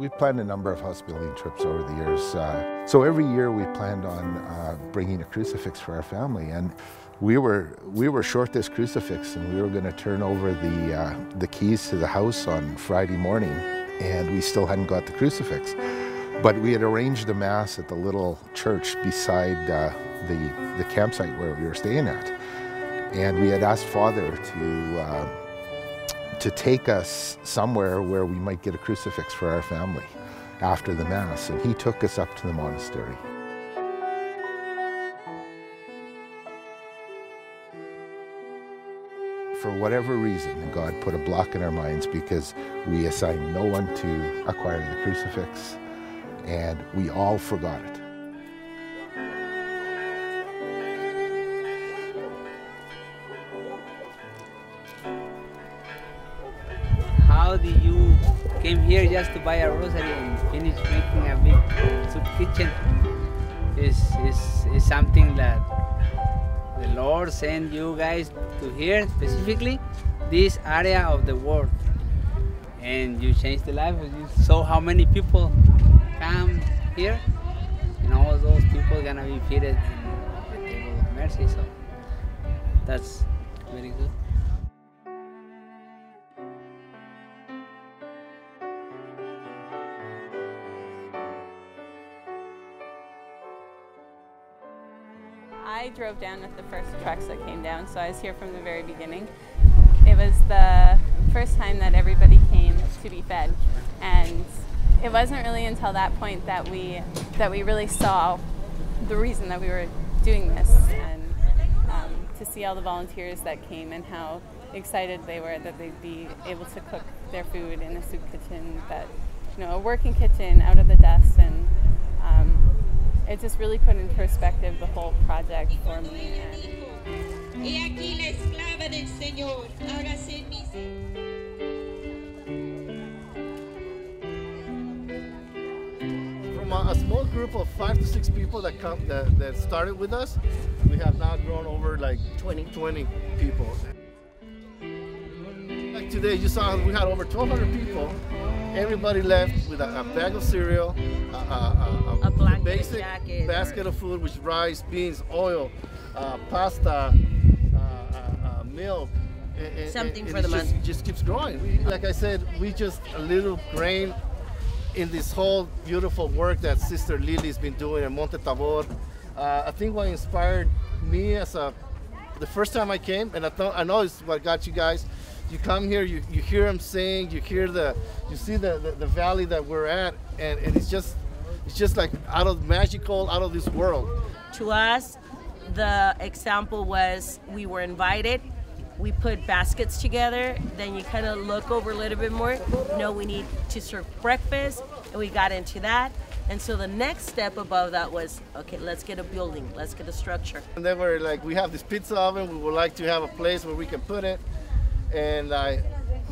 We've planned a number of house building trips over the years. So every year we planned on bringing a crucifix for our family, and we were short this crucifix, and we were going to turn over the keys to the house on Friday morning, and we still hadn't got the crucifix. But we had arranged a mass at the little church beside the campsite where we were staying at, and we had asked Father to take us somewhere where we might get a crucifix for our family after the Mass, and he took us up to the monastery. For whatever reason, God put a block in our minds because we assigned no one to acquire the crucifix, and we all forgot it. How did you came here just to buy a rosary and finish making a big soup kitchen? Is something that the Lord sent you guys to here, specifically this area of the world, and you changed the life. You saw how many people come here, and all those people are gonna be fitted in the table of mercy. So that's very good. I drove down with the first trucks that came down, so I was here from the very beginning. It was the first time that everybody came to be fed, and it wasn't really until that point that we really saw the reason that we were doing this, and to see all the volunteers that came and how excited they were that they'd be able to cook their food in a soup kitchen, that, you know, a working kitchen out of the dust, and it just really put in perspective the whole project for me. From a small group of 5 to 6 people that started with us, we have now grown over like 20 people. Like today, you saw we had over 1,200 people. Everybody left with a bag of cereal, a blanket, basic jacket, basket of food, which is rice, beans, oil, pasta, milk. Something for the month. Just keeps growing. Like I said, we just a little grain in this whole beautiful work that Sister Lily's been doing in Mount Tabor. I think what inspired me the first time I came, and I know it's what got you guys. You come here, you hear them sing, you see the valley that we're at, and it's just like out of this world. To us, the example was we were invited, we put baskets together, then you kind of look over a little bit more. No, we need to serve breakfast, and we got into that. And so the next step above that was, okay, let's get a building, let's get a structure. And they were like, we have this pizza oven, we would like to have a place where we can put it. And I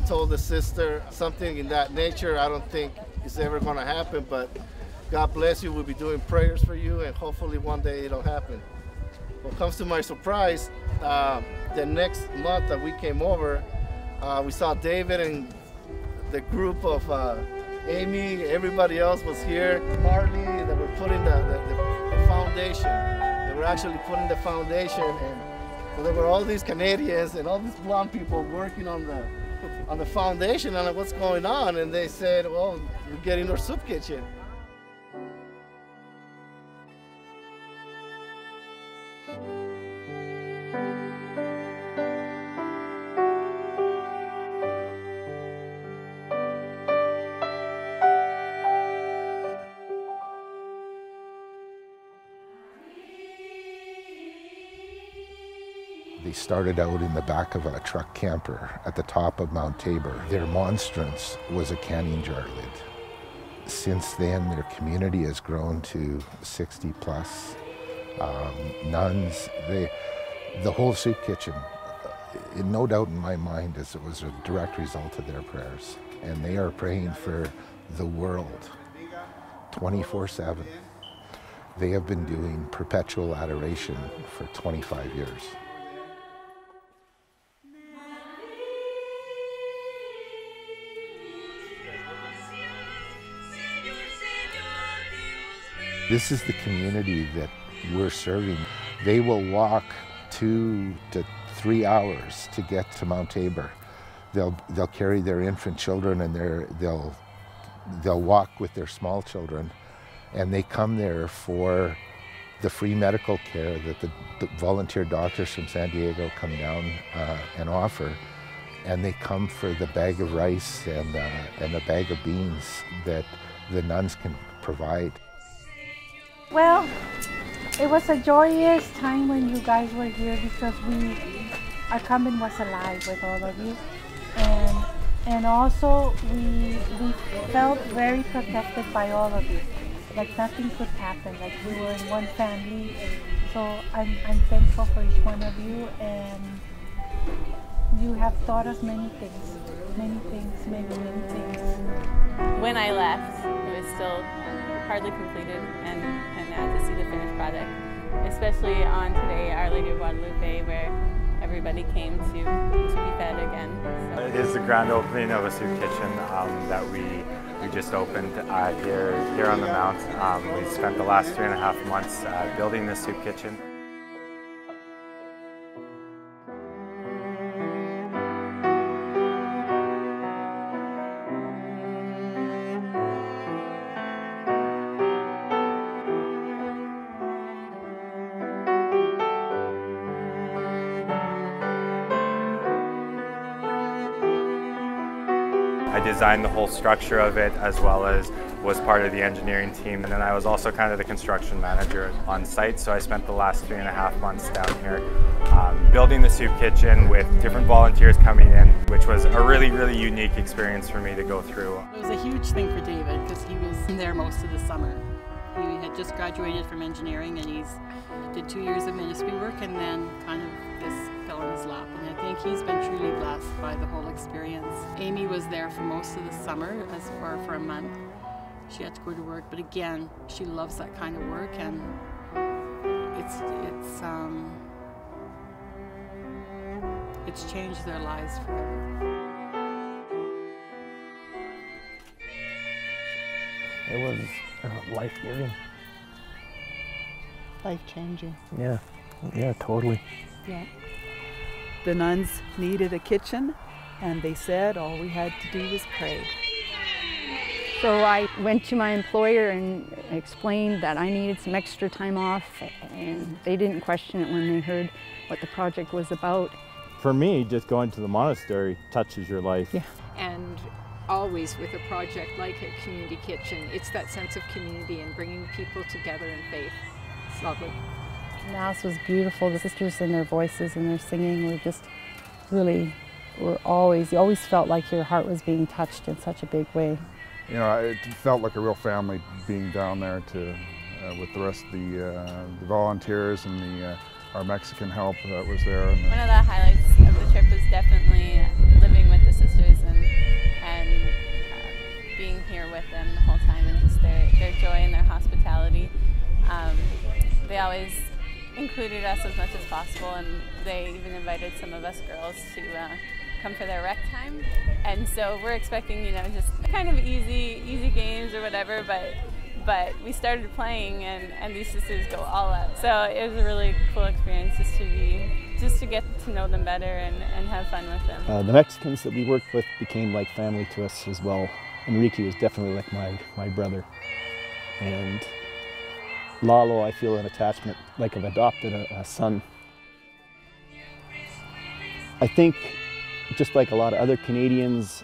told the sister something in that nature. I don't think it's ever going to happen, but God bless you. We'll be doing prayers for you, and hopefully one day it'll happen. What comes to my surprise, the next month that we came over, we saw David and the group of Amy, everybody else was here. Marley, they were putting the foundation. They were actually putting the foundation, and so there were all these Canadians and all these blonde people working on the foundation, and like, what's going on? And they said, well, we're getting our soup kitchen. They started out in the back of a truck camper at the top of Mount Tabor. Their monstrance was a canning jar lid. Since then, their community has grown to 60 plus nuns. The whole soup kitchen, no doubt in my mind, it was a direct result of their prayers. And they are praying for the world 24/7. They have been doing perpetual adoration for 25 years. This is the community that we're serving. They will walk 2 to 3 hours to get to Mount Tabor. They'll carry their infant children, and they'll walk with their small children, and they come there for the free medical care that the volunteer doctors from San Diego come down and offer, and they come for the bag of rice and the bag of beans that the nuns can provide. Well, it was a joyous time when you guys were here, because our coming was alive with all of you, and also we felt very protected by all of you. Like nothing could happen, like we were in one family. So I'm thankful for each one of you, and you have taught us many things. When I left, it was still hardly completed, and now to see the finished product, especially on today, Our Lady of Guadalupe, where everybody came to be fed again. So. It is the grand opening of a soup kitchen that we just opened here on the Mount. We spent the last 3.5 months building this soup kitchen. I designed the whole structure of it, as well as was part of the engineering team, and then I was also kind of the construction manager on site, so I spent the last 3.5 months down here building the soup kitchen with different volunteers coming in, which was a really unique experience for me to go through. It was a huge thing for David, because he was there most of the summer. He had just graduated from engineering, and he did 2 years of ministry work, and then kind of this fell in his lap, and I think he's been truly blessed by the whole experience. Amy was there for most of the summer, for a month. She had to go to work, but again, she loves that kind of work, and it's changed their lives forever. It was life-giving. Life-changing. Yeah, totally. Yeah. The nuns needed a kitchen, and they said all we had to do was pray. So I went to my employer and explained that I needed some extra time off, and they didn't question it when they heard what the project was about. For me, just going to the monastery touches your life. Yeah. And always with a project like a community kitchen, it's that sense of community and bringing people together in faith. It's lovely. Mass was beautiful. The sisters and their voices and their singing were just really, you always felt like your heart was being touched in such a big way. You know, it felt like a real family being down there with the rest of the volunteers and our Mexican help that was there. One of the highlights of the trip was definitely living with the sisters and being here with them the whole time, and just their joy and their hospitality. They always included us as much as possible, and they even invited some of us girls to come for their rec time. And so we're expecting, just kind of easy games or whatever, but we started playing, and these sisters go all out. So it was a really cool experience just to get to know them better and have fun with them. The Mexicans that we worked with became like family to us as well. Enrique was definitely like my brother. And Lalo, I feel an attachment, like I've adopted a son. I think, just like a lot of other Canadians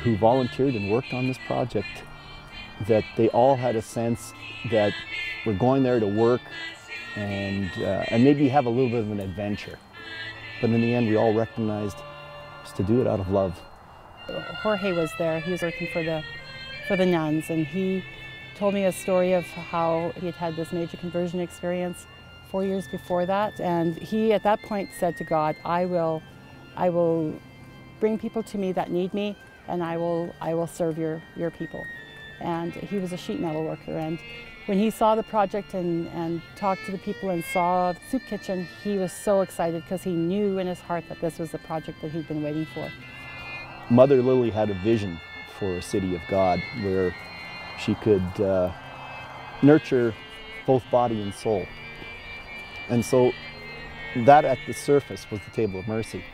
who volunteered and worked on this project, that they all had a sense that we're going there to work and maybe have a little bit of an adventure. But in the end, we all recognized just to do it out of love. Jorge was there. He was working for the nuns, and he told me a story of how he had had this major conversion experience 4 years before that, and he at that point said to God, I will bring people to me that need me, and I will serve your people. And he was a sheet metal worker, and when he saw the project and talked to the people and saw the soup kitchen, he was so excited because he knew in his heart that this was the project that he'd been waiting for. Mother Lily had a vision for a city of God where she could nurture both body and soul. And so that at the surface was the table of mercy.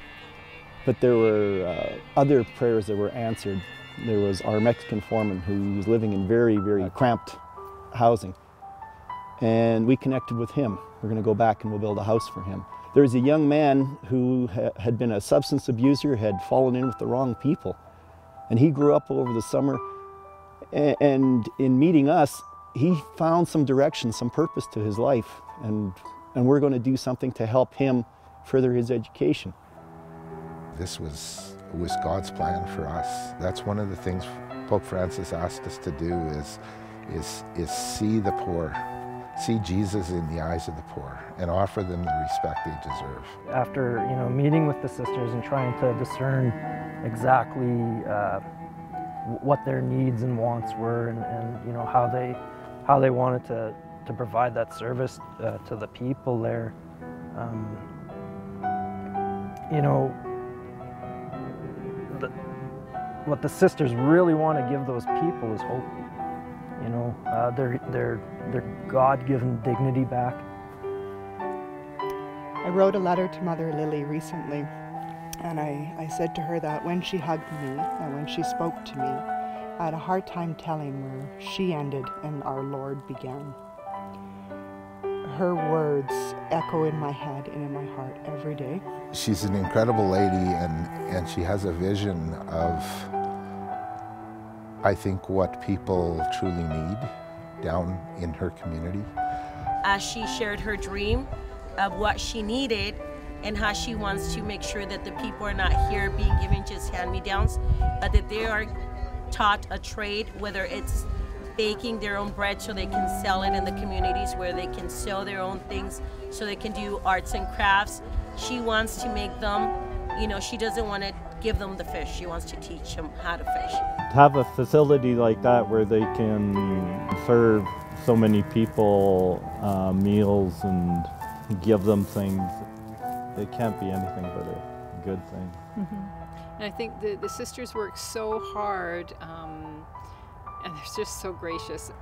But there were other prayers that were answered. There was our Mexican foreman who was living in very, very cramped housing. And we connected with him. We're going to go back and we'll build a house for him. There was a young man who had been a substance abuser, had fallen in with the wrong people. And he grew up over the summer. And in meeting us, he found some direction, some purpose to his life. And we're going to do something to help him further his education. This was God's plan for us. That's one of the things Pope Francis asked us to do is see the poor, see Jesus in the eyes of the poor, and offer them the respect they deserve. After meeting with the sisters and trying to discern exactly what their needs and wants were, and how they wanted to provide that service to the people there, what the sisters really want to give those people is hope. Their God-given dignity back. I wrote a letter to Mother Lily recently, and I said to her that when she hugged me and when she spoke to me, I had a hard time telling where she ended and our Lord began. Her words echo in my head and in my heart every day. She's an incredible lady, and she has a vision of, I think, what people truly need down in her community. As she shared her dream of what she needed and how she wants to make sure that the people are not here being given just hand-me-downs, but that they are taught a trade, whether it's baking their own bread so they can sell it in the communities, where they can sell their own things so they can do arts and crafts. She wants to make them, she doesn't want to give them the fish, she wants to teach them how to fish. To have a facility like that where they can serve so many people meals and give them things, it can't be anything but a good thing. Mm-hmm. And I think the sisters work so hard, and they're just so gracious.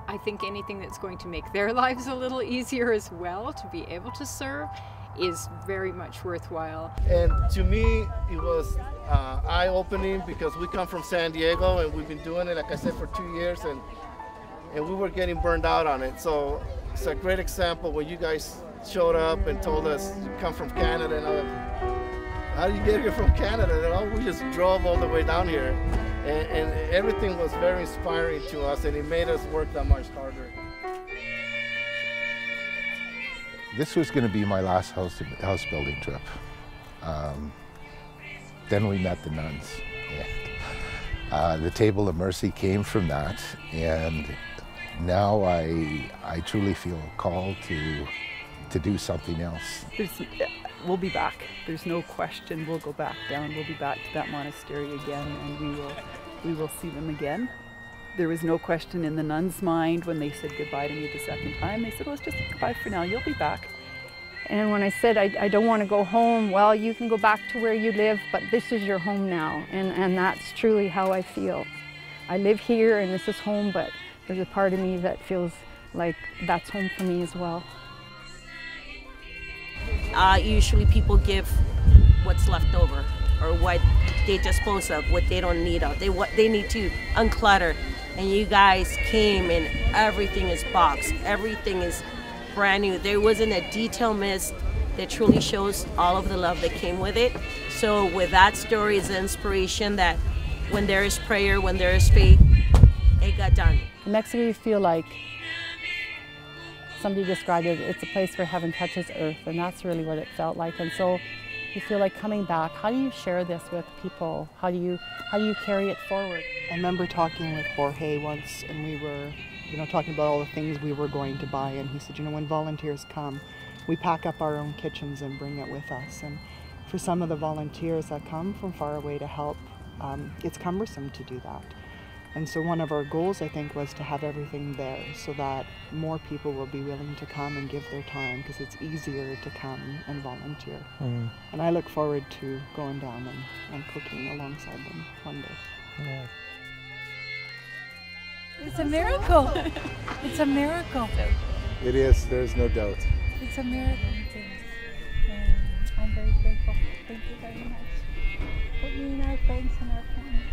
I think anything that's going to make their lives a little easier as well, to be able to serve, is very much worthwhile. And to me, it was eye-opening, because we come from San Diego and we've been doing it, like I said, for 2 years, and we were getting burned out on it. So it's a great example when you guys showed up and told us you come from Canada, and I was like, how did you get here from Canada? And we just drove all the way down here, and everything was very inspiring to us, and it made us work that much harder. This was going to be my last house building trip. Then we met the nuns. The Table of Mercy came from that, and now I truly feel called to do something else. We'll be back. There's no question. We'll go back down. We'll be back to that monastery again, and we will see them again. There was no question in the nuns' mind when they said goodbye to me the second time. They said, well, it's just goodbye for now, you'll be back. And when I said I don't want to go home, well, you can go back to where you live, but this is your home now. And that's truly how I feel. I live here and this is home, but there's a part of me that feels like that's home for me as well. Usually people give what's left over, or what they dispose of, what they don't need of. They need to unclutter. And you guys came and everything is boxed, everything is brand new. There wasn't a detail missed. That truly shows all of the love that came with it. So with that story is the inspiration that when there is prayer, when there is faith, it got done. In Mexico, you feel like somebody described it, it's a place where heaven touches earth, and that's really what it felt like. And so you feel like coming back. How do you share this with people? How do you carry it forward? I remember talking with Jorge once, and we were talking about all the things we were going to buy, and he said, when volunteers come, we pack up our own kitchens and bring it with us. And for some of the volunteers that come from far away to help, it's cumbersome to do that. And so one of our goals, I think, was to have everything there so that more people will be willing to come and give their time, because it's easier to come and volunteer. Mm. And I look forward to going down and cooking alongside them one day. Yeah. It's a miracle. It's a miracle. It is, there's no doubt. It's a miracle. And I'm very grateful. Thank you very much. Put me in our friends and our family.